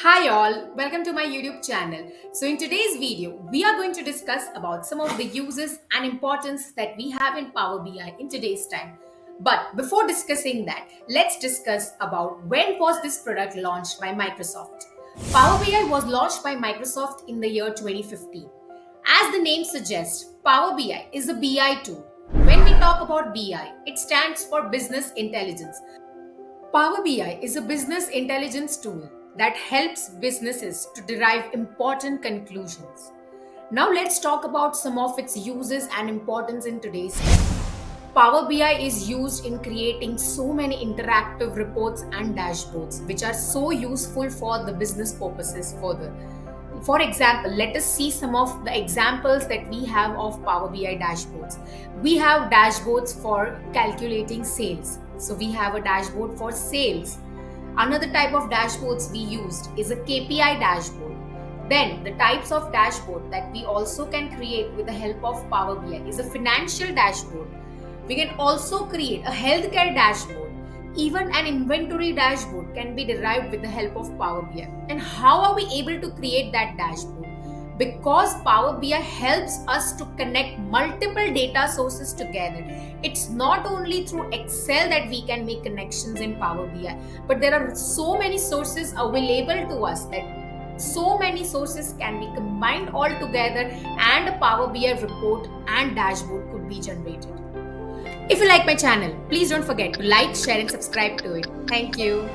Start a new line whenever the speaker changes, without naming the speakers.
Hi all, welcome to my YouTube channel. So in today's video, we are going to discuss about some of the uses and importance that we have in Power BI in today's time. But before discussing that, let's discuss about when was this product launched by Microsoft. Power BI was launched by Microsoft in the year 2015. As the name suggests, Power BI is a BI tool. When we talk about BI, it stands for Business Intelligence. Power BI is a business intelligence tool that helps businesses to derive important conclusions. Now let's talk about some of its uses and importance in today's time. Power BI is used in creating so many interactive reports and dashboards which are so useful for the business purposes further. For example, let us see some of the examples that we have of Power BI dashboards. We have dashboards for calculating sales. So we have a dashboard for sales. Another type of dashboards we used is a KPI dashboard. Then the types of dashboard that we also can create with the help of Power BI is a financial dashboard. We can also create a healthcare dashboard. Even an inventory dashboard can be derived with the help of Power BI. And how are we able to create that dashboard? Because Power BI helps us to connect multiple data sources together. It's not only through Excel that we can make connections in Power BI, but there are so many sources available to us that so many sources can be combined all together and a Power BI report and dashboard could be generated. If you like my channel, please don't forget to like, share and subscribe to it. Thank you.